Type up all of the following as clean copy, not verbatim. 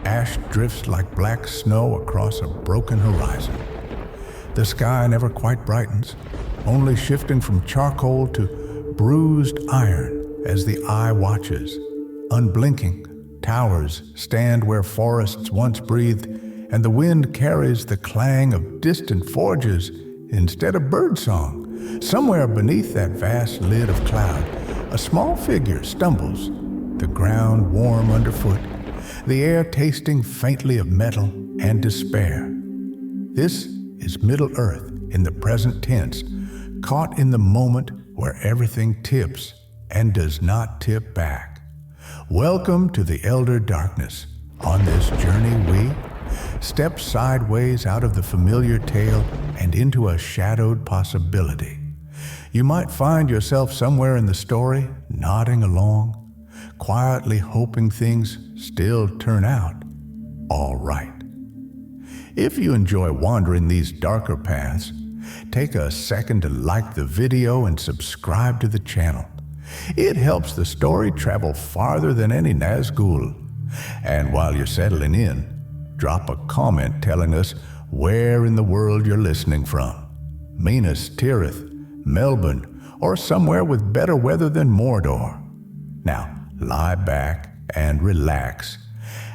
Ash drifts like black snow across a broken horizon. The sky never quite brightens, only shifting from charcoal to bruised iron as the eye watches. Unblinking, towers stand where forests once breathed, and the wind carries the clang of distant forges instead of birdsong. Somewhere beneath that vast lid of cloud, a small figure stumbles, the ground warm underfoot, the air tasting faintly of metal and despair. This is Middle-earth in the present tense, caught in the moment where everything tips and does not tip back. Welcome to the Elder Darkness. On this journey we step sideways out of the familiar tale and into a shadowed possibility. You might find yourself somewhere in the story, nodding along, quietly hoping things still turn out all right. If you enjoy wandering these darker paths, take a second to like the video and subscribe to the channel. It helps the story travel farther than any Nazgul. And while you're settling in, drop a comment telling us where in the world you're listening from. Minas Tirith, Melbourne, or somewhere with better weather than Mordor. Now, lie back and relax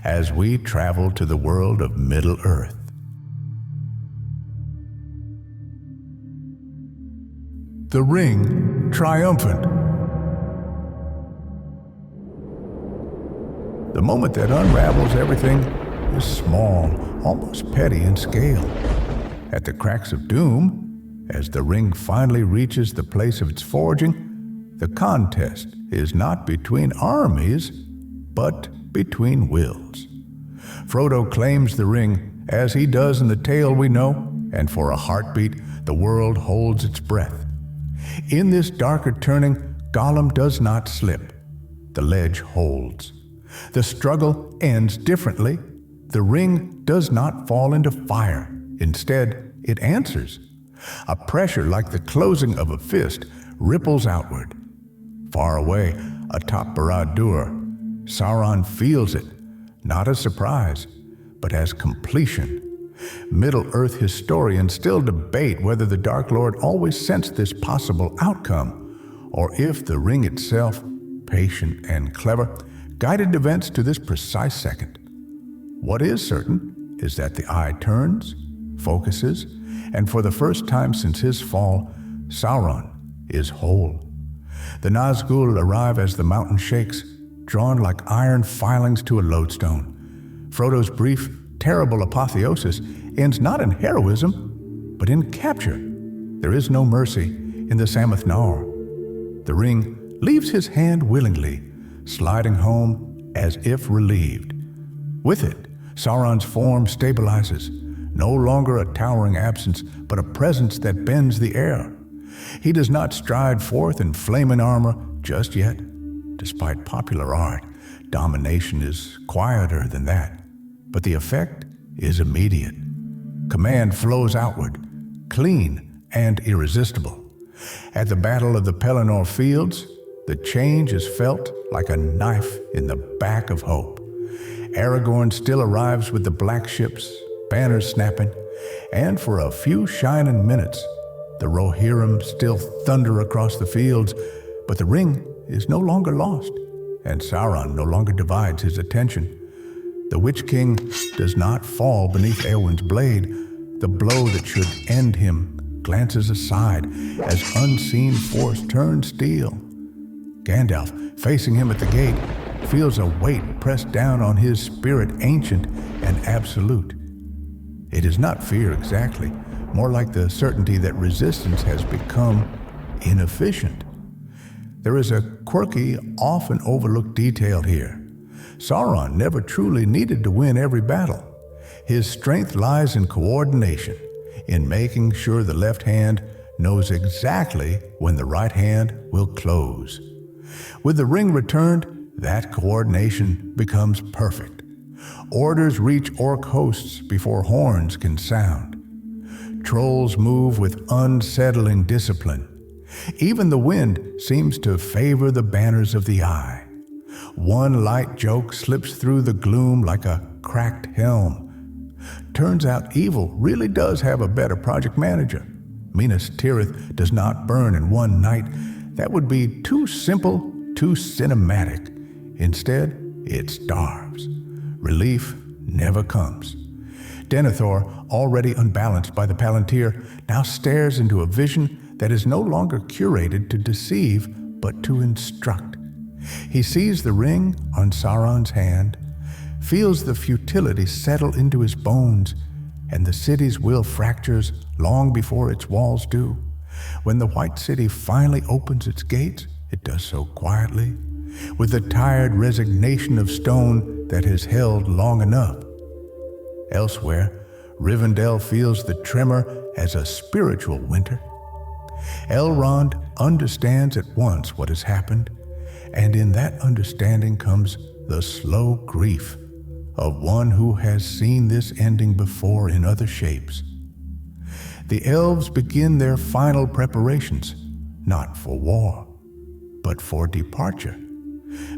as we travel to the world of Middle-earth. The Ring Triumphant. The moment that unravels everything is small, almost petty in scale. At the cracks of doom, as the ring finally reaches the place of its forging, the contest is not between armies, but between wills. Frodo claims the ring, as he does in the tale we know, and for a heartbeat, the world holds its breath. In this darker turning, Gollum does not slip. The ledge holds. The struggle ends differently. The ring does not fall into fire. Instead, it answers. A pressure like the closing of a fist ripples outward. Far away, atop Barad-dûr, Sauron feels it, not as surprise, but as completion. Middle-earth historians still debate whether the Dark Lord always sensed this possible outcome, or if the ring itself, patient and clever, guided events to this precise second. What is certain is that the eye turns, focuses, and for the first time since his fall, Sauron is whole. The Nazgul arrive as the mountain shakes, drawn like iron filings to a lodestone. Frodo's brief, terrible apotheosis ends not in heroism, but in capture. There is no mercy in the Sammath Naur. The ring leaves his hand willingly, sliding home as if relieved. With it, Sauron's form stabilizes, no longer a towering absence, but a presence that bends the air. He does not stride forth in flaming armor just yet. Despite popular art, domination is quieter than that, but the effect is immediate. Command flows outward, clean and irresistible. At the Battle of the Pelennor Fields, the change is felt like a knife in the back of hope. Aragorn still arrives with the black ships, banners snapping, and for a few shining minutes, the Rohirrim still thunder across the fields, but the ring is no longer lost, and Sauron no longer divides his attention. The Witch King does not fall beneath Eowyn's blade. The blow that should end him glances aside as unseen force turns steel. Gandalf, facing him at the gate, feels a weight pressed down on his spirit, ancient and absolute. It is not fear exactly, more like the certainty that resistance has become inefficient. There is a quirky, often overlooked detail here. Sauron never truly needed to win every battle. His strength lies in coordination, in making sure the left hand knows exactly when the right hand will close. With the ring returned, that coordination becomes perfect. Orders reach orc hosts before horns can sound. Trolls move with unsettling discipline. Even the wind seems to favor the banners of the eye. One light joke slips through the gloom like a cracked helm. Turns out evil really does have a better project manager. Minas Tirith does not burn in one night. That would be too simple, too cinematic. Instead, it starves. Relief never comes. Denethor, already unbalanced by the Palantir, now stares into a vision that is no longer curated to deceive, but to instruct. He sees the ring on Sauron's hand, feels the futility settle into his bones, and the city's will fractures long before its walls do. When the White City finally opens its gates, it does so quietly, with the tired resignation of stone that has held long enough. Elsewhere, Rivendell feels the tremor as a spiritual winter. Elrond understands at once what has happened, and in that understanding comes the slow grief of one who has seen this ending before in other shapes. The elves begin their final preparations, not for war, but for departure.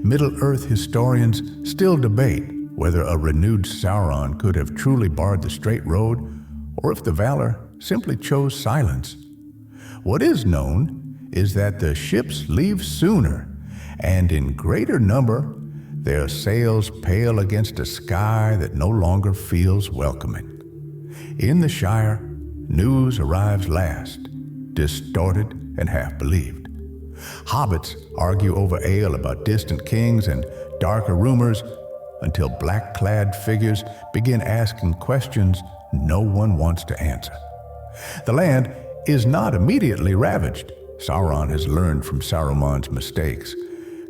Middle-earth historians still debate whether a renewed Sauron could have truly barred the straight road, or if the Valar simply chose silence. What is known is that the ships leave sooner, and in greater number, their sails pale against a sky that no longer feels welcoming. In the Shire, news arrives last, distorted and half-believed. Hobbits argue over ale about distant kings and darker rumors until black-clad figures begin asking questions no one wants to answer. The land is not immediately ravaged. Sauron has learned from Saruman's mistakes.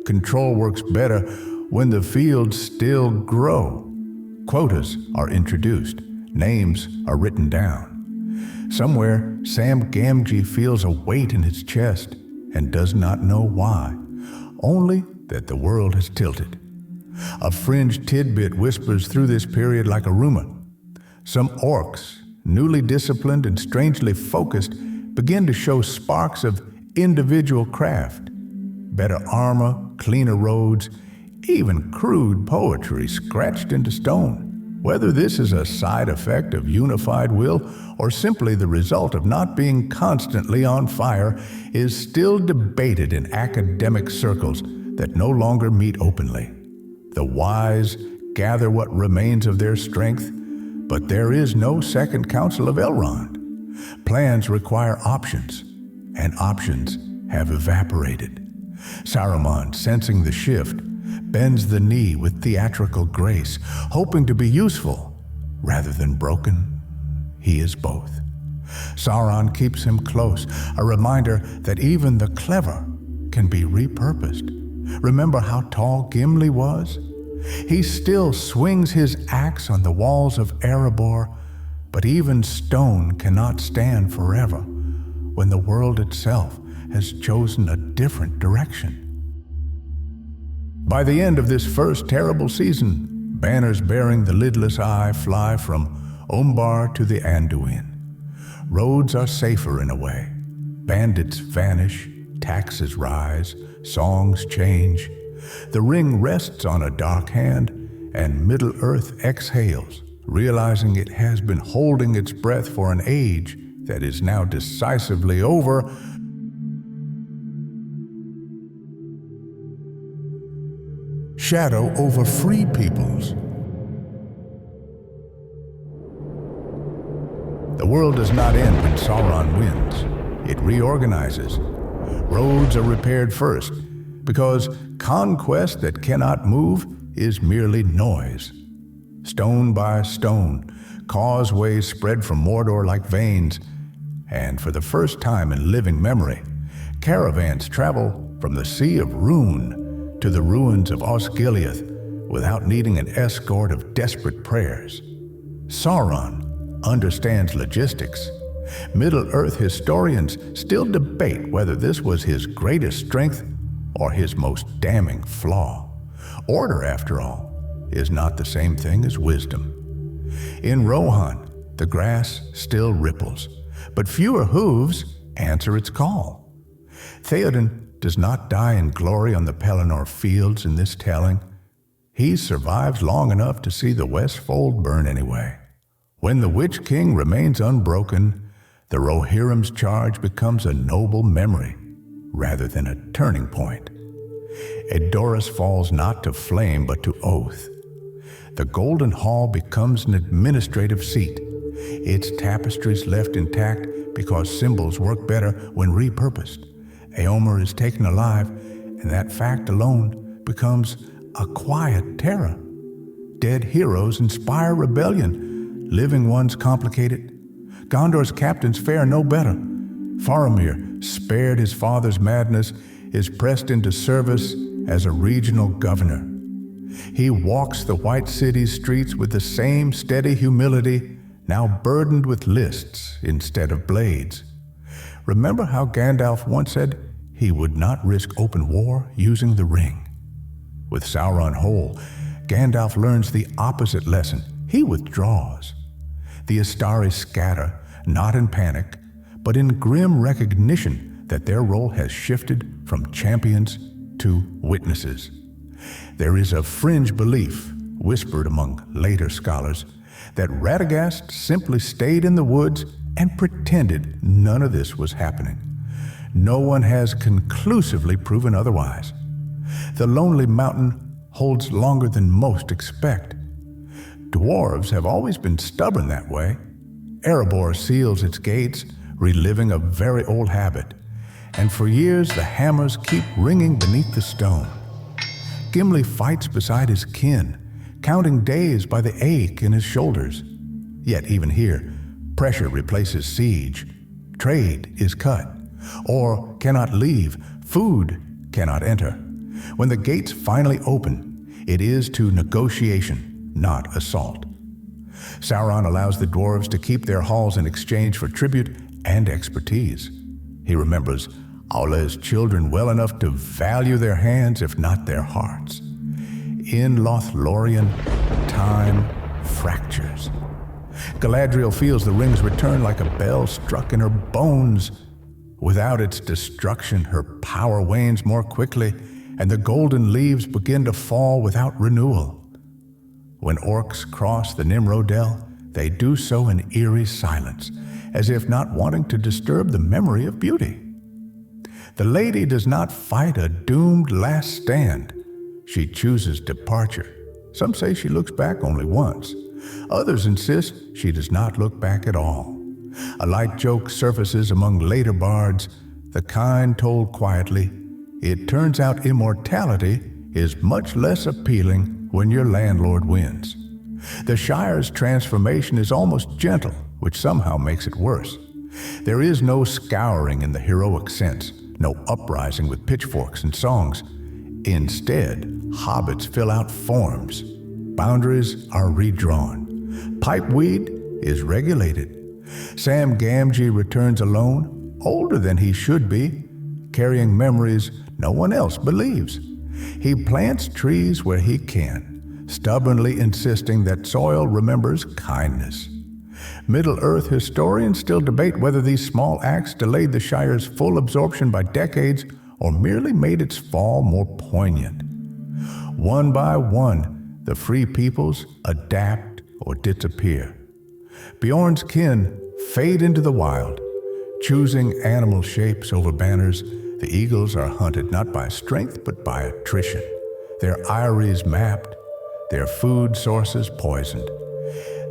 Control works better when the fields still grow. Quotas are introduced. Names are written down. Somewhere, Sam Gamgee feels a weight in his chest and does not know why, only that the world has tilted. A fringe tidbit whispers through this period like a rumor. Some orcs, newly disciplined and strangely focused, begin to show sparks of individual craft. Better armor, cleaner roads, even crude poetry scratched into stone. Whether this is a side effect of unified will or simply the result of not being constantly on fire is still debated in academic circles that no longer meet openly. The wise gather what remains of their strength, but there is no second council of Elrond. Plans require options, and options have evaporated. Saruman, sensing the shift, bends the knee with theatrical grace, hoping to be useful rather than broken. He is both. Sauron keeps him close, a reminder that even the clever can be repurposed. Remember how tall Gimli was? He still swings his axe on the walls of Erebor, but even stone cannot stand forever when the world itself has chosen a different direction. By the end of this first terrible season, banners bearing the lidless eye fly from Umbar to the Anduin. Roads are safer in a way. Bandits vanish, taxes rise, songs change. The ring rests on a dark hand, and Middle-earth exhales, realizing it has been holding its breath for an age that is now decisively over. Shadow over free peoples. The world does not end when Sauron wins. It reorganizes. Roads are repaired first, because conquest that cannot move is merely noise. Stone by stone, causeways spread from Mordor like veins, and for the first time in living memory, caravans travel from the Sea of Rune to the ruins of Osgiliath without needing an escort of desperate prayers. Sauron understands logistics. Middle-earth historians still debate whether this was his greatest strength or his most damning flaw. Order, after all, is not the same thing as wisdom. In Rohan, the grass still ripples, but fewer hooves answer its call. Theoden does not die in glory on the Pelennor fields in this telling. He survives long enough to see the Westfold burn anyway. When the Witch King remains unbroken, the Rohirrim's charge becomes a noble memory rather than a turning point. Edoras falls not to flame but to oath. The Golden Hall becomes an administrative seat, its tapestries left intact because symbols work better when repurposed. Éomer is taken alive, and that fact alone becomes a quiet terror. Dead heroes inspire rebellion, living ones complicated. Gondor's captains fare no better. Faramir, spared his father's madness, is pressed into service as a regional governor. He walks the White City's streets with the same steady humility, now burdened with lists instead of blades. Remember how Gandalf once said he would not risk open war using the ring? With Sauron whole, Gandalf learns the opposite lesson. He withdraws. The Astari scatter, not in panic, but in grim recognition that their role has shifted from champions to witnesses. There is a fringe belief, whispered among later scholars, that Radagast simply stayed in the woods and pretended none of this was happening. No one has conclusively proven otherwise. The Lonely Mountain holds longer than most expect. Dwarves have always been stubborn that way. Erebor seals its gates, reliving a very old habit, and for years the hammers keep ringing beneath the stone. Gimli fights beside his kin, counting days by the ache in his shoulders. Yet even here, pressure replaces siege. Trade is cut, or cannot leave. Food cannot enter. When the gates finally open, it is to negotiation, not assault. Sauron allows the dwarves to keep their halls in exchange for tribute and expertise. He remembers Aula's children well enough to value their hands, if not their hearts. In Lothlorien, time fractures. Galadriel feels the ring's return like a bell struck in her bones. Without its destruction, her power wanes more quickly, and the golden leaves begin to fall without renewal. When orcs cross the Nimrodel, they do so in eerie silence, as if not wanting to disturb the memory of beauty. The lady does not fight a doomed last stand. She chooses departure. Some say she looks back only once. Others insist she does not look back at all. A light joke surfaces among later bards, the kind told quietly, "It turns out immortality is much less appealing when your landlord wins." The Shire's transformation is almost gentle, which somehow makes it worse. There is no scouring in the heroic sense, no uprising with pitchforks and songs. Instead, hobbits fill out forms. Boundaries are redrawn. Pipeweed is regulated. Sam Gamgee returns alone, older than he should be, carrying memories no one else believes. He plants trees where he can, stubbornly insisting that soil remembers kindness. Middle-earth historians still debate whether these small acts delayed the Shire's full absorption by decades or merely made its fall more poignant. One by one, the free peoples adapt or disappear. Bjorn's kin fade into the wild, choosing animal shapes over banners. The eagles are hunted not by strength but by attrition, their eyries mapped, their food sources poisoned.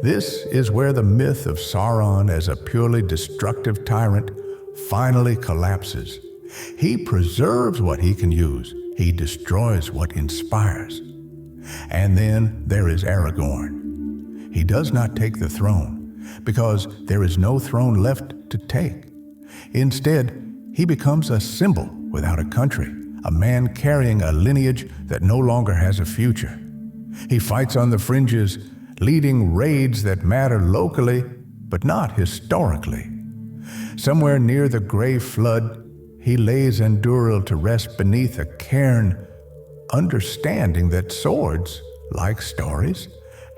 This is where the myth of Sauron as a purely destructive tyrant finally collapses. He preserves what he can use. He destroys what inspires. And then there is Aragorn. He does not take the throne, because there is no throne left to take. Instead, he becomes a symbol without a country, a man carrying a lineage that no longer has a future. He fights on the fringes, leading raids that matter locally, but not historically. Somewhere near the Grey Flood, he lays Andúril to rest beneath a cairn, understanding that swords, like stories,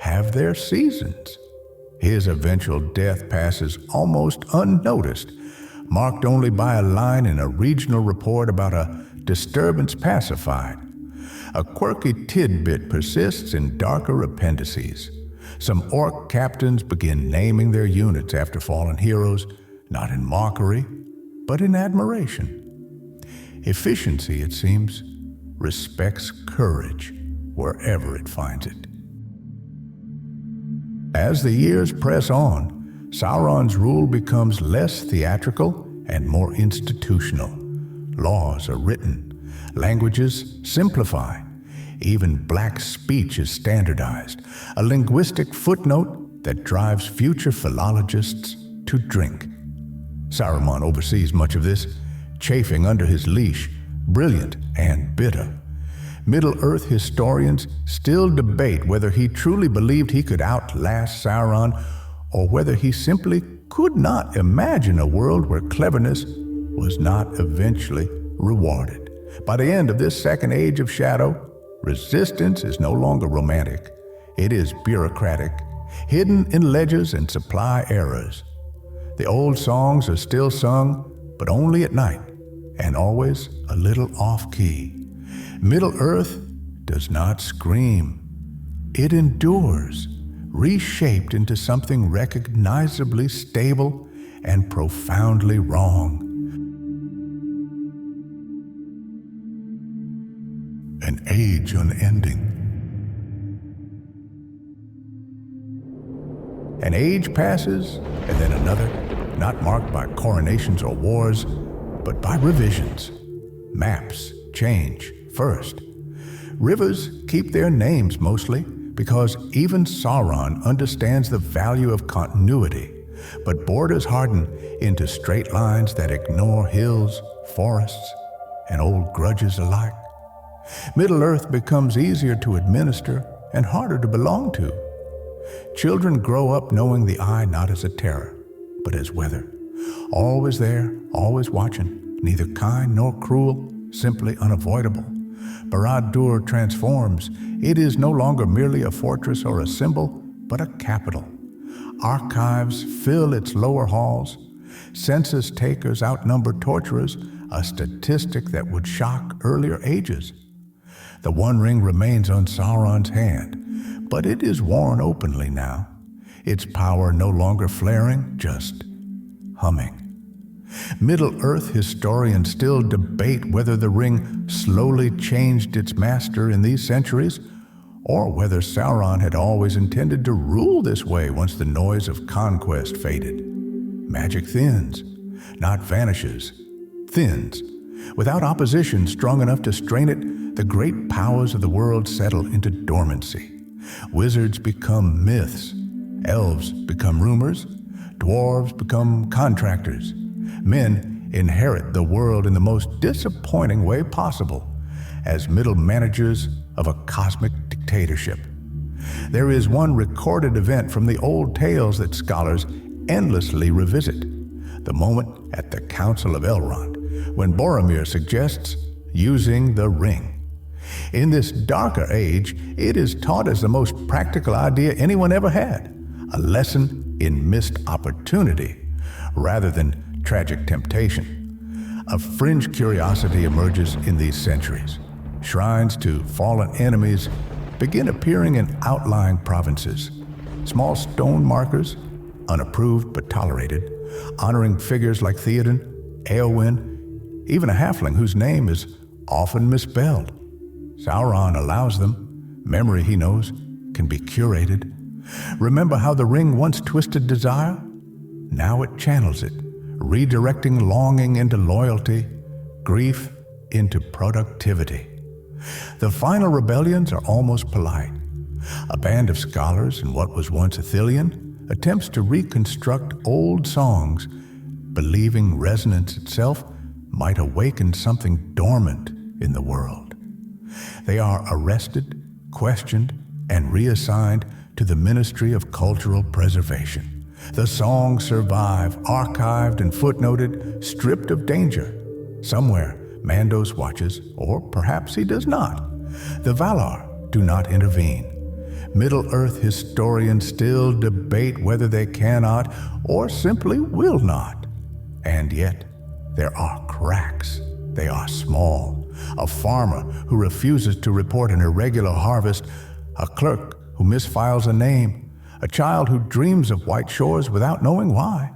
have their seasons. His eventual death passes almost unnoticed, marked only by a line in a regional report about a disturbance pacified. A quirky tidbit persists in darker appendices. Some orc captains begin naming their units after fallen heroes, not in mockery, but in admiration. Efficiency, it seems, respects courage wherever it finds it. As the years press on, Sauron's rule becomes less theatrical and more institutional. Laws are written, languages simplify, even black speech is standardized, a linguistic footnote that drives future philologists to drink. Saruman oversees much of this, chafing under his leash, brilliant and bitter. Middle-earth historians still debate whether he truly believed he could outlast Sauron or whether he simply could not imagine a world where cleverness was not eventually rewarded. By the end of this second age of shadow, resistance is no longer romantic. It is bureaucratic, hidden in ledgers and supply errors. The old songs are still sung, but only at night, and always a little off-key. Middle-earth does not scream. It endures, reshaped into something recognizably stable and profoundly wrong. An age unending. An age passes, and then another, not marked by coronations or wars, but by revisions. Maps change first. Rivers keep their names mostly, because even Sauron understands the value of continuity, but borders harden into straight lines that ignore hills, forests, and old grudges alike. Middle-earth becomes easier to administer and harder to belong to. Children grow up knowing the eye not as a terror, but as weather. Always there, always watching, neither kind nor cruel, simply unavoidable. Barad-dûr transforms. It is no longer merely a fortress or a symbol, but a capital. Archives fill its lower halls. Census takers outnumber torturers, a statistic that would shock earlier ages. The One Ring remains on Sauron's hand, but it is worn openly now, its power no longer flaring, just humming. Middle-earth historians still debate whether the ring slowly changed its master in these centuries, or whether Sauron had always intended to rule this way once the noise of conquest faded. Magic thins, not vanishes, thins. Without opposition strong enough to strain it, the great powers of the world settle into dormancy. Wizards become myths, elves become rumors, dwarves become contractors. Men inherit the world in the most disappointing way possible, as middle managers of a cosmic dictatorship. There is one recorded event from the old tales that scholars endlessly revisit, the moment at the Council of Elrond, when Boromir suggests using the ring. In this darker age, it is taught as the most practical idea anyone ever had, a lesson in missed opportunity rather than tragic temptation. A fringe curiosity emerges in these centuries. Shrines to fallen enemies begin appearing in outlying provinces. Small stone markers, unapproved but tolerated, honoring figures like Theoden, Éowyn, even a halfling whose name is often misspelled. Sauron allows them. Memory, he knows, can be curated. Remember how the ring once twisted desire? Now it channels it, redirecting longing into loyalty, grief into productivity. The final rebellions are almost polite. A band of scholars in what was once Ithilien attempts to reconstruct old songs, believing resonance itself might awaken something dormant in the world. They are arrested, questioned, and reassigned to the Ministry of Cultural Preservation. The songs survive, archived and footnoted, stripped of danger. Somewhere, Mandos watches, or perhaps he does not. The Valar do not intervene. Middle-earth historians still debate whether they cannot or simply will not. And yet, there are cracks. They are small, A farmer who refuses to report an irregular harvest, a clerk who misfiles a name, a child who dreams of white shores without knowing why.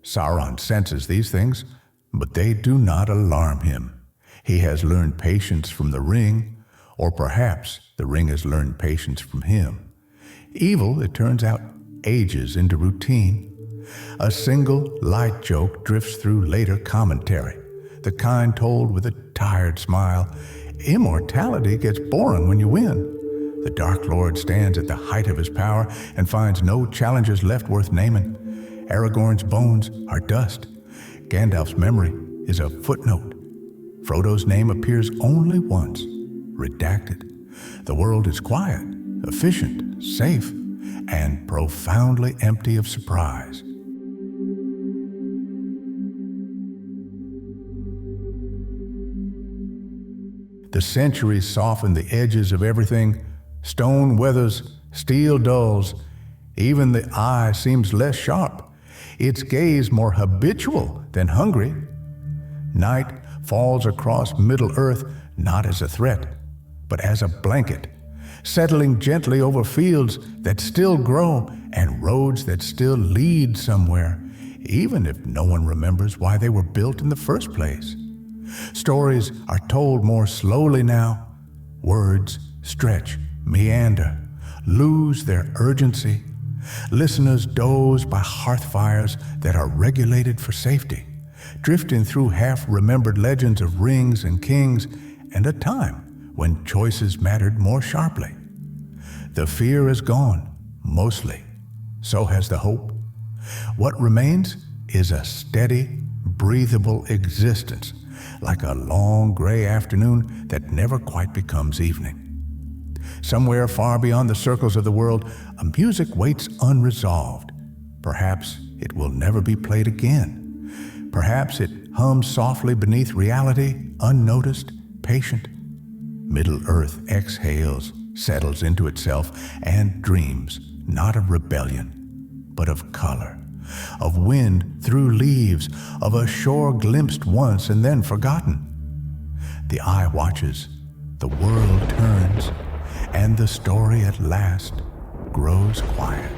Sauron senses these things, but they do not alarm him. He has learned patience from the ring, or perhaps the ring has learned patience from him. Evil, it turns out, ages into routine. A single light joke drifts through later commentary, the kind told with a tired smile. Immortality gets boring when you win. The Dark Lord stands at the height of his power and finds no challengers left worth naming. Aragorn's bones are dust. Gandalf's memory is a footnote. Frodo's name appears only once, redacted. The world is quiet, efficient, safe, and profoundly empty of surprise. The centuries soften the edges of everything. Stone weathers, steel dulls. Even the eye seems less sharp, its gaze more habitual than hungry. Night falls across Middle-earth not as a threat, but as a blanket, settling gently over fields that still grow and roads that still lead somewhere, even if no one remembers why they were built in the first place. Stories are told more slowly now. Words stretch, meander, lose their urgency. Listeners doze by hearth fires that are regulated for safety, drifting through half-remembered legends of rings and kings and a time when choices mattered more sharply. The fear is gone, mostly. So has the hope. What remains is a steady, breathable existence, like a long gray afternoon that never quite becomes evening. Somewhere far beyond the circles of the world, a music waits unresolved. Perhaps it will never be played again. Perhaps it hums softly beneath reality, unnoticed, patient. Middle-earth exhales, settles into itself, and dreams, not of rebellion, but of color, of wind through leaves, of a shore glimpsed once and then forgotten. The eye watches, the world turns, and the story at last grows quiet.